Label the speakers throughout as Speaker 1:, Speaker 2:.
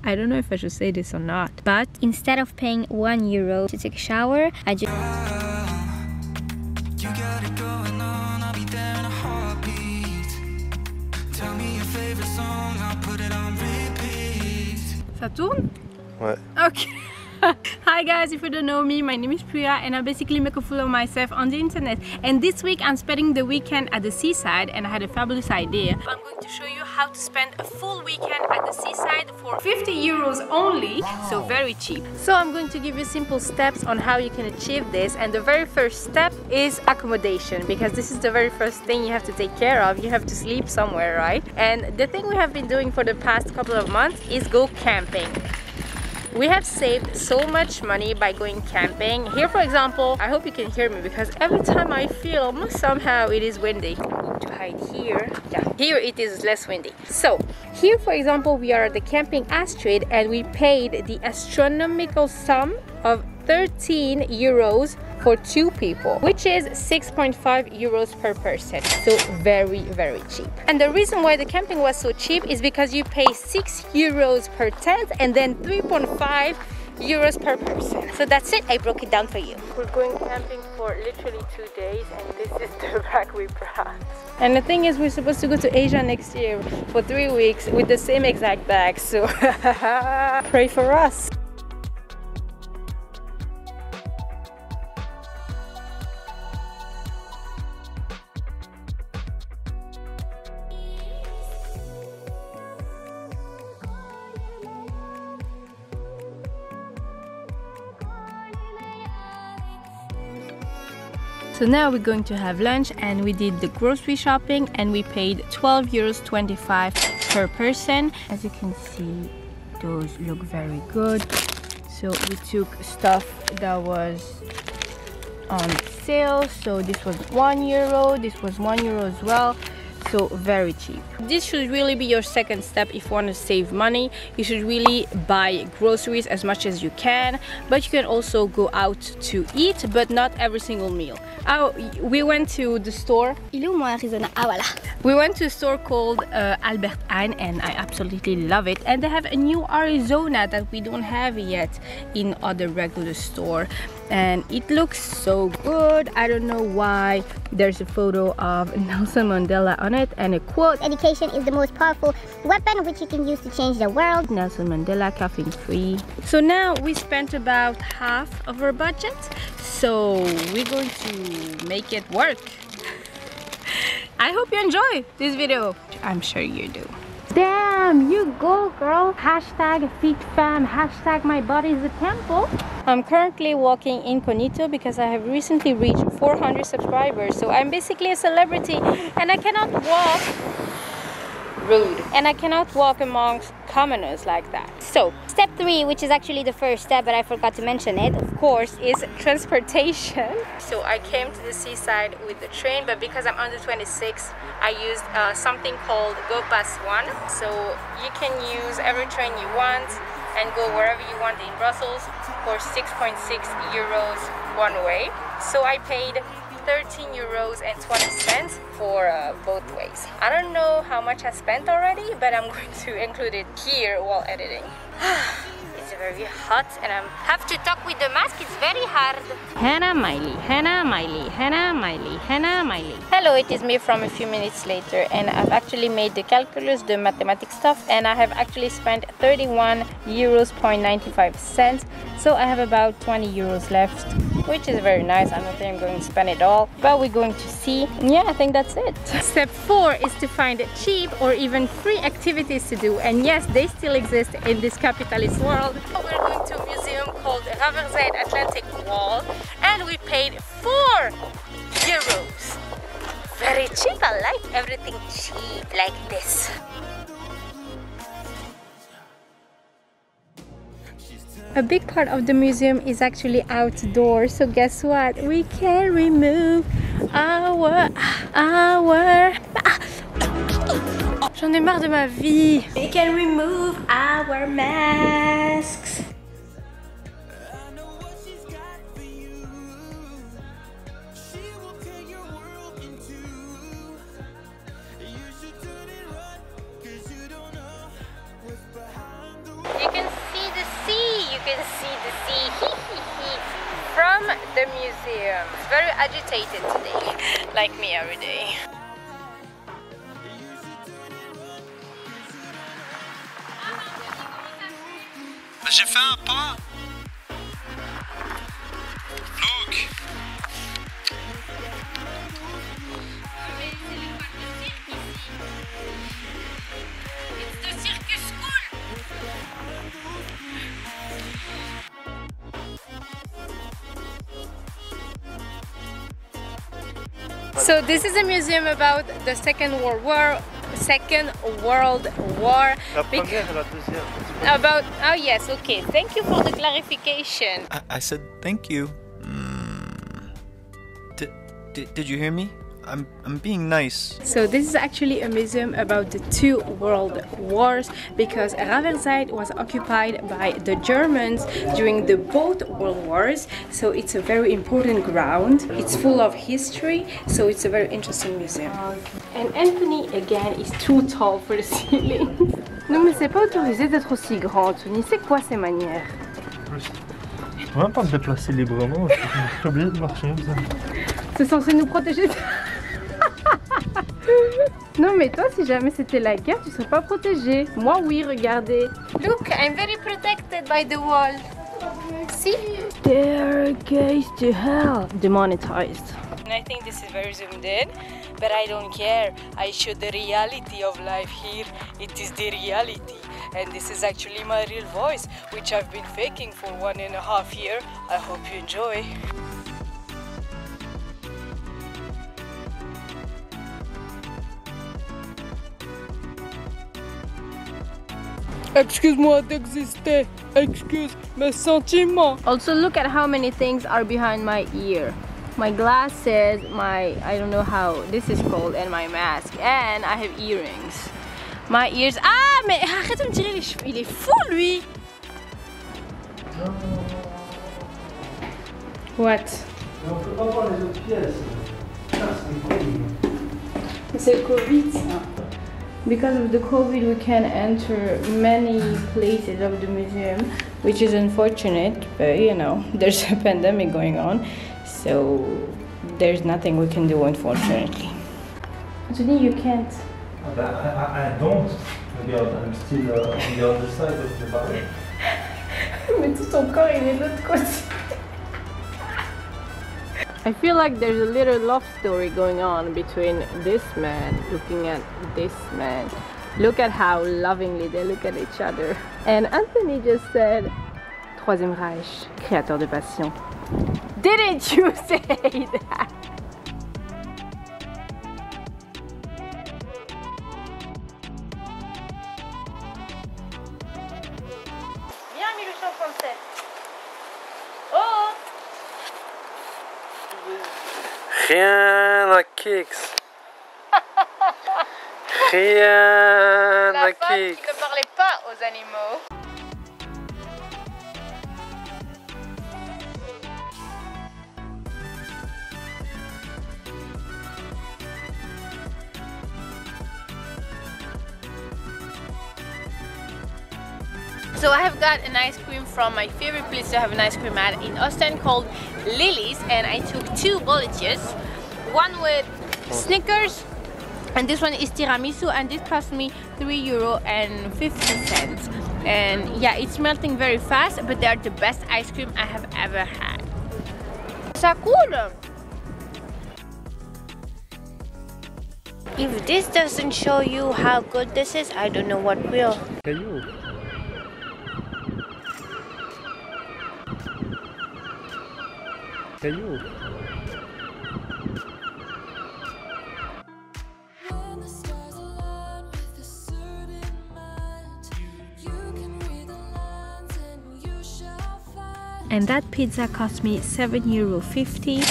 Speaker 1: I don't know if I should say this or not, but instead of paying €1 to take a shower, I just...
Speaker 2: You got it going on, I'll be there in a heartbeat. Tell me your favorite song, I'll put it on repeat.
Speaker 1: Ça tourne?
Speaker 3: Ouais.
Speaker 1: Okay. Hi guys, if you don't know me, my name is Priya and I basically make a fool of myself on the internet. And this week I'm spending the weekend at the seaside and I had a fabulous idea. I'm going to show you how to spend a full weekend at the seaside for €50 only, so very cheap. So I'm going to give you simple steps on how you can achieve this, and the very first step is accommodation, because this is the very first thing you have to take care of. You have to sleep somewhere, right? And the thing we have been doing for the past couple of months is go camping. We have saved so much money by going camping. Here, for example, I hope you can hear me because every time I film, somehow it is windy. To hide here. Yeah, here it is less windy. So, here, for example, we are at the camping Astrid and we paid the astronomical sum of €13 for 2 people, which is €6.5 per person. So very cheap. And the reason why the camping was so cheap is because you pay €6 per tent and then €3.5 per person. So that's it, I broke it down for you. We're going camping for literally 2 days and this is the bag we brought. And the thing is, we're supposed to go to Asia next year for 3 weeks with the same exact bag, so pray for us. So now we're going to have lunch and we did the grocery shopping and we paid €12.25 per person. As you can see, those look very good. So we took stuff that was on sale. So this was €1, this was €1 as well. So very cheap. This should really be your second step if you want to save money. You should really buy groceries as much as you can, but you can also go out to eat, but not every single meal. Oh, we went to the store. Il est où mon Arizona? Ah voilà. We went to a store called Albert Heijn and I absolutely love it. And they have a new Arizona that we don't have yet in other regular store. And it looks so good. I don't know why. There's a photo of Nelson Mandela on it and a quote:
Speaker 4: "Education is the most powerful weapon which you can use to change the world."
Speaker 1: Nelson Mandela, caffeine free. So now we spent about half of our budget. So we're going to make it work. I hope you enjoy this video. I'm sure you do. Damn, you go girl. Hashtag FitFam, hashtag my body is a temple. I'm currently walking incognito because I have recently reached 400 subscribers. So I'm basically a celebrity and I cannot walk rude. And I cannot walk amongst commoners like that. So
Speaker 4: Step 3, which is actually the first step, but I forgot to mention it,
Speaker 1: of course, is transportation. So I came to the seaside with the train, but because I'm under 26, I used something called Go Pass One. So you can use every train you want and go wherever you want in Brussels for €6.6 one way. So I paid €13.20 for both ways. I don't know how much I spent already, but I'm going to include it here while editing. It's very hot and I have to talk with the mask, it's very hard. Hannah Miley, Hannah Miley, Hannah Miley, Hannah Miley. Hello, it is me from a few minutes later and I've actually made the calculus, the mathematics stuff, and I have actually spent €31.95. So I have about €20 left, which is very nice. I don't think I'm going to spend it all, but we're going to see. Yeah, I think that's it. Step 4 is to find cheap or even free activities to do, and yes, they still exist in this capitalist world. We're going to a museum called Riverside Atlantic Wall and we paid €4. Very cheap. I like everything cheap like this. A big part of the museum is actually outdoors, so guess what? We can remove our... J'en ai marre de ma vie. We can remove our masks. You can see the sea from the museum. It's very agitated today, like me every day.
Speaker 3: J'ai fait un pas. Look.
Speaker 1: It's the circus school. So this is a museum about the Second World War.
Speaker 3: La première et la deuxième.
Speaker 1: About, oh yes, okay, thank you for the clarification.
Speaker 3: I said thank you. Did you hear me? I'm being nice.
Speaker 1: So this is actually a museum about the two world wars, because Ravenside was occupied by the Germans during the both world wars. So it's a very important ground. It's full of history, so it's a very interesting museum. And Anthony again is too tall for the ceiling. Non mais c'est pas autorisé d'être aussi grand, Anthony. C'est quoi ces manières?
Speaker 5: Je peux même pas me déplacer librement, je suis obligé de marcher comme ça.
Speaker 1: C'est censé nous protéger. Non mais toi, si jamais c'était la guerre, tu serais pas protégé. Moi oui, regardez. Look, I'm very protected by the wall. See? Staircase to hell. Demonetized. And I think this is very zoomed in, but I don't care. I show the reality of life here. It is the reality. And this is actually my real voice, which I've been faking for 1.5 years. I hope you enjoy. Excuse-moi d'exister. Excuse mes sentiments. Also, look at how many things are behind my ear. My glasses, my, I don't know how this is called, and my mask. And I have earrings. My ears. Ah, mais arrête de me tirer les cheveux. Il est fou, lui. What?
Speaker 5: On peut pas voir les autres pièces.
Speaker 1: C'est le Covid, ça. Because of the COVID, we can't enter many places of the museum, which is unfortunate, but you know, there's a pandemic going on, so there's nothing we can do, unfortunately. Anthony, you can't.
Speaker 5: I don't. Maybe I'm still on the other side of the barrier.
Speaker 1: Mais tout ton corps, il est de l'autre côté. I feel like there's a little love story going on between this man looking at this man. Look at how lovingly they look at each other. And Anthony just said, Troisième Reich, créateur de passion. Didn't you say that? Viens, 1837. Oh!
Speaker 5: Rien à kicks. Rien
Speaker 1: La
Speaker 5: à
Speaker 1: femme qui
Speaker 5: kicks.
Speaker 1: ne parlait pas aux animaux. So I have got an ice cream from my favorite place to have an ice cream at in Ostende called Lily's, and I took 2 bolletjes, one with Snickers and this one is tiramisu, and this cost me €3.50. And yeah, it's melting very fast, but they are the best ice cream I have ever had. Ça coule! If this doesn't show you how good this is, I don't know what will.
Speaker 5: Caillou. Caillou.
Speaker 1: And that pizza cost me €7.50.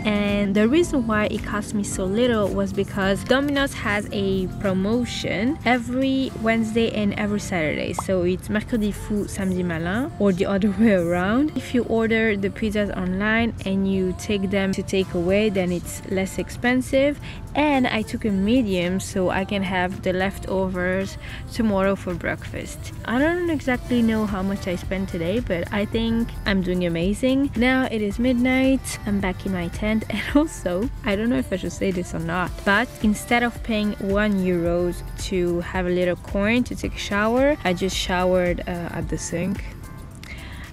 Speaker 1: And the reason why it cost me so little was because Domino's has a promotion every Wednesday and every Saturday. So it's mercredi fou, samedi malin, or the other way around. If you order the pizzas online and you take them to take away, then it's less expensive. And I took a medium so I can have the leftovers tomorrow for breakfast. I don't exactly know how much I spent today, but I think I'm doing amazing. Now it is midnight, I'm back in my tent, and also, I don't know if I should say this or not, but instead of paying €1 to have a little coin to take a shower, I just showered at the sink.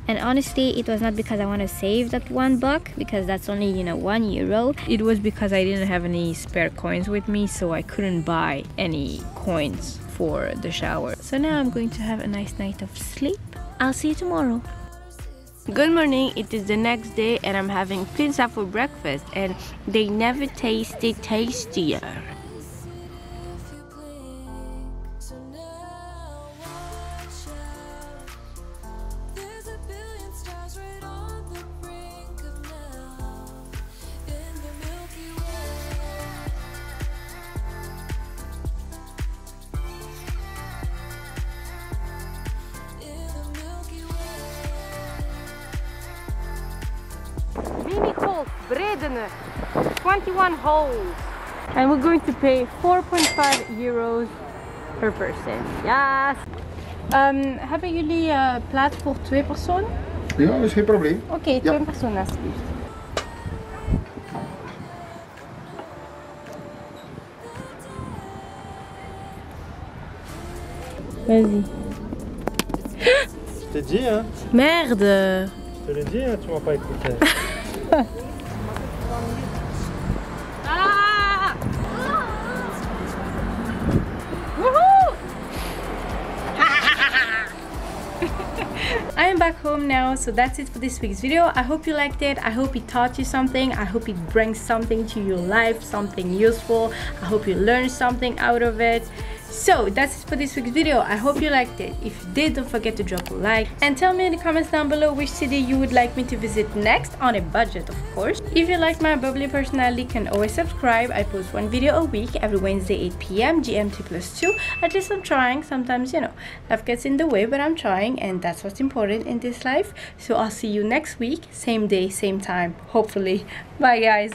Speaker 4: And honestly, it was not because I want to save that $1, because that's only, you know, €1.
Speaker 1: It was because I didn't have any spare coins with me, so I couldn't buy any coins for the shower. So now I'm going to have a nice night of sleep. I'll see you tomorrow. Good morning, it is the next day and I'm having pizza for breakfast, and they never tasted tastier. Mini holes, Bredene, 21 holes. And we're going to pay €4.5 per person. Yes! Hebben jullie plaats voor 2 personen?
Speaker 6: Ja, dat is geen probleem.
Speaker 1: Oké, 2 personen alsjeblieft. Vas-y.
Speaker 5: Je t'ai dit, hein.
Speaker 1: Merde!
Speaker 5: Je te l'ai dit, hein, tu m'as pas écouté.
Speaker 1: Ah! Woohoo! I'm back home now, so that's it for this week's video. I hope you liked it. I hope it taught you something. I hope it brings something to your life, something useful. I hope you learned something out of it. So that's it for this week's video. I hope you liked it. If you did, don't forget to drop a like and tell me in the comments down below which city you would like me to visit next, on a budget of course. If you like my bubbly personality, you can always subscribe. I post 1 video a week every Wednesday 8 PM GMT+2. At least I'm trying. Sometimes, you know, life gets in the way, but I'm trying, and that's what's important in this life. So I'll see you next week, same day, same time, hopefully. Bye guys.